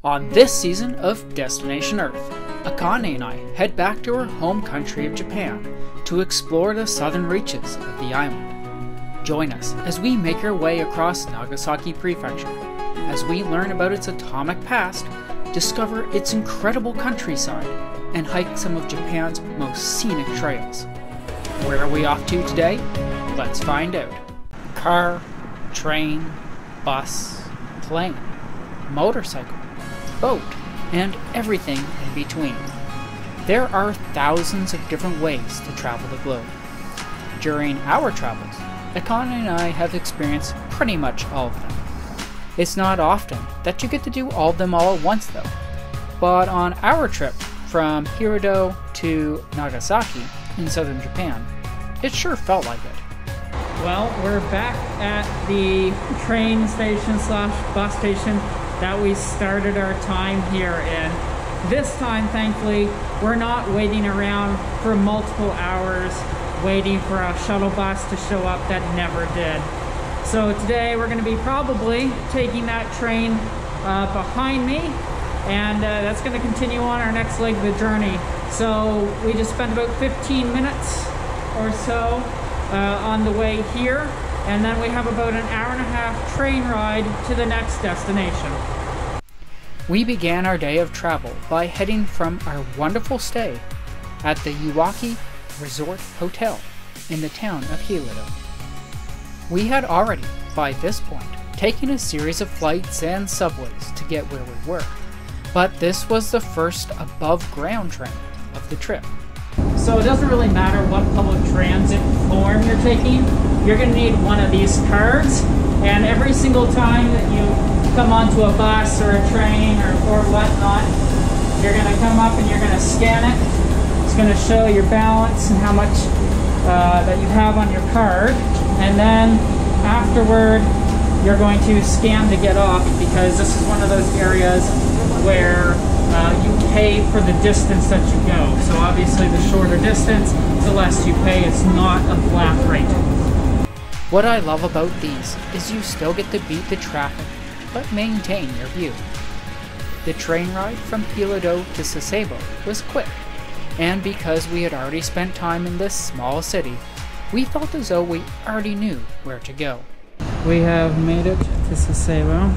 On this season of Destination Earth, Akane and I head back to our home country of Japan to explore the southern reaches of the island. Join us as we make our way across Nagasaki Prefecture, as we learn about its atomic past, discover its incredible countryside, and hike some of Japan's most scenic trails. Where are we off to today? Let's find out. Car, train, bus, plane, motorcycle, boat, and everything in between. There are thousands of different ways to travel the globe. During our travels, Akane and I have experienced pretty much all of them. It's not often that you get to do all of them all at once though, but on our trip from Hirado to Nagasaki in southern Japan, it sure felt like it. Well, we're back at the train station slash bus station that we started our time here in. This time, thankfully, we're not waiting around for multiple hours waiting for a shuttle bus to show up that never did. So today we're going to be probably taking that train behind me, and that's going to continue on our next leg of the journey. So we just spent about 15 minutes or so on the way here, and then we have about an hour and a half train ride to the next destination. We began our day of travel by heading from our wonderful stay at the Iwaki Resort Hotel in the town of Hirado. We had already, by this point, taken a series of flights and subways to get where we were, but this was the first above-ground train of the trip. So it doesn't really matter what public transit form you're taking, you're going to need one of these cards, and every single time that you come onto a bus or a train or whatnot, you're going to come up and you're going to scan it. It's going to show your balance and how much that you have on your card, and then afterward you're going to scan to get off, because this is one of those areas where you pay for the distance that you go. So obviously the shorter distance, the less you pay. It's not a flat rate. What I love about these is you still get to beat the traffic, but maintain your view. The train ride from Hirado to Sasebo was quick, and because we had already spent time in this small city, we felt as though we already knew where to go. We have made it to Sasebo.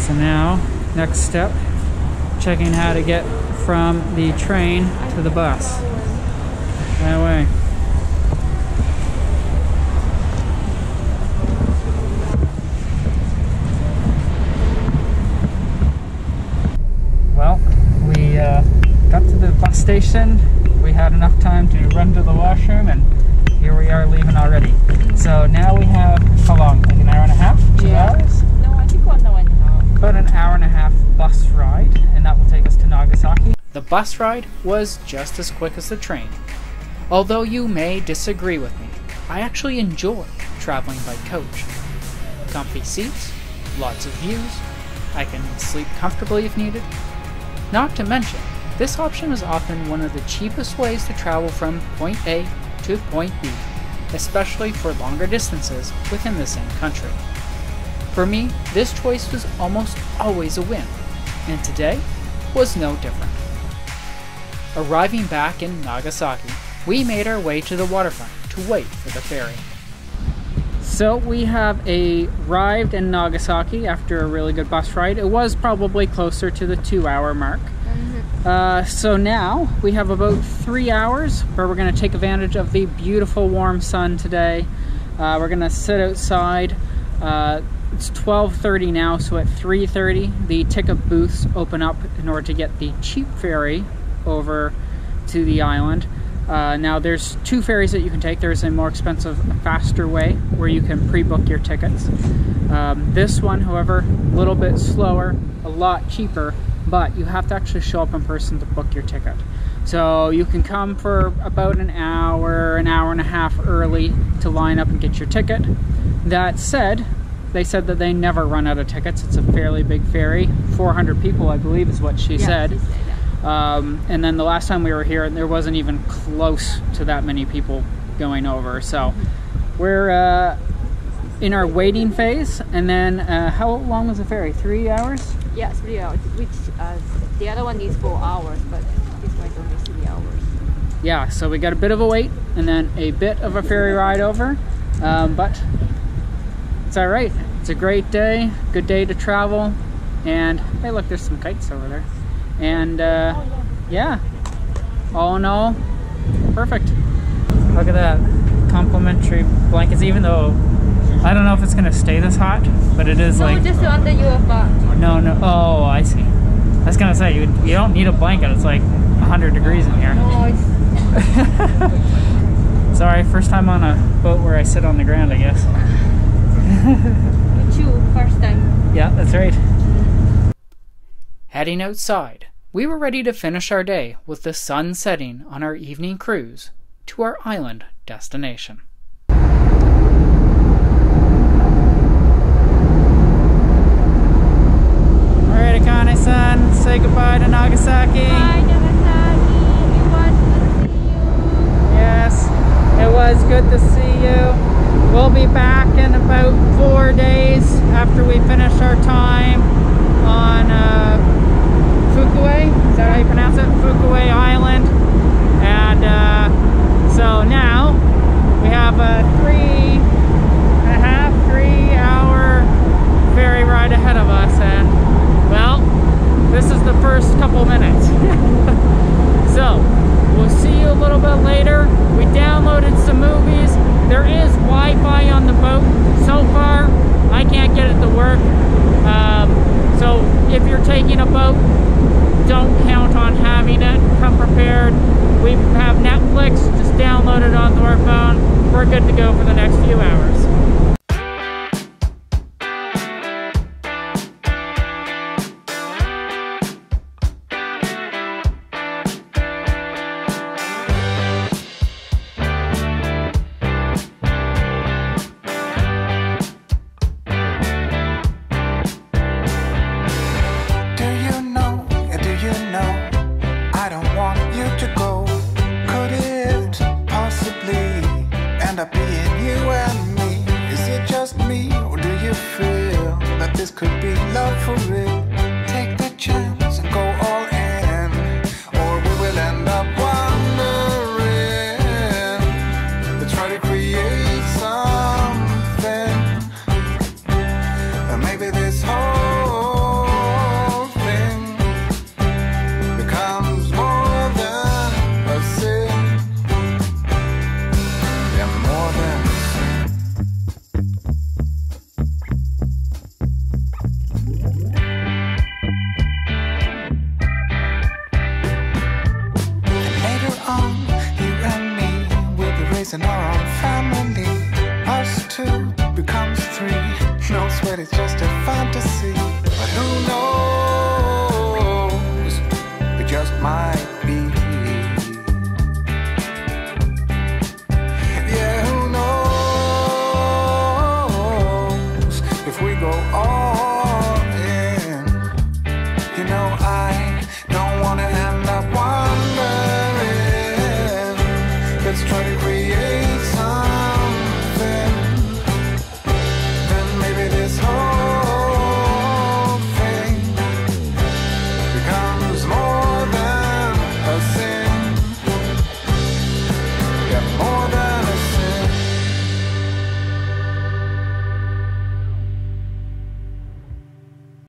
So now, next step, checking how to get from the train to the bus. That way. Well, we got to the bus station. We had enough time to run to the washroom, and here we are leaving already. So now we have, how long, like an hour and a half? 2 hours? No, I think 1 hour and a half. About an hour and a half bus ride, and that will take us to Nagasaki. The bus ride was just as quick as the train. Although you may disagree with me, I actually enjoy traveling by coach. Comfy seats, lots of views, I can sleep comfortably if needed. Not to mention, this option is often one of the cheapest ways to travel from point A to point B, especially for longer distances within the same country. For me, this choice was almost always a win, and today was no different. Arriving back in Nagasaki, we made our way to the waterfront to wait for the ferry. So we have arrived in Nagasaki after a really good bus ride. It was probably closer to the 2-hour mark. So now we have about 3 hours where we're going to take advantage of the beautiful warm sun today. We're going to sit outside. It's 12:30 now, so at 3:30 the ticket booths open up in order to get the cheap ferry over to the island. Now there's 2 ferries that you can take. There's a more expensive, faster way where you can pre-book your tickets. This one, however, a little bit slower, a lot cheaper, but you have to actually show up in person to book your ticket. So you can come for about an hour and a half early to line up and get your ticket. That said, they said that they never run out of tickets. It's a fairly big ferry. 400 people, I believe, is what she said. She said that. And then the last time we were here, there wasn't even close to that many people going over. So we're in our waiting phase. And then how long was the ferry? 3 hours? Yeah, 3 hours. Which the other one is 4 hours, but this one is only 3 hours. Yeah, so we got a bit of a wait and then a bit of a ferry ride over, but it's all right. It's a great day, good day to travel, and hey, look, there's some kites over there. And yeah, all in all, perfect. Look at that, complimentary blankets. Even though I don't know if it's gonna stay this hot, but it is like. No, just under your butt. No. Oh, I see. I was gonna say you don't need a blanket. It's like 100 degrees in here. No, it's... Sorry, first time on a boat where I sit on the ground, I guess. Me too, first time. Yeah, that's right. Heading outside, we were ready to finish our day with the sun setting on our evening cruise to our island destination. Alright, Akane-san, say goodbye to Nagasaki. Bye, Nagasaki. It was good to see you. Yes, it was good to see you. We'll be back in about 4 days after we finish our time on Fukue. Is that how you pronounce it? Fukue Island. And so now we have a 3.5-3-hour ferry ride ahead of us, and well, this is the first couple minutes. So we'll see you a little bit later. We downloaded some movies. There is Wi-Fi on the boat. So far, I can't get it to work. So if you're taking a boat, don't count on having it. Come prepared. We have Netflix. Just download it onto our phone. We're good to go for the next few hours. In our own family, us two becomes three. No sweat, it's just a fantasy. But who knows? It just might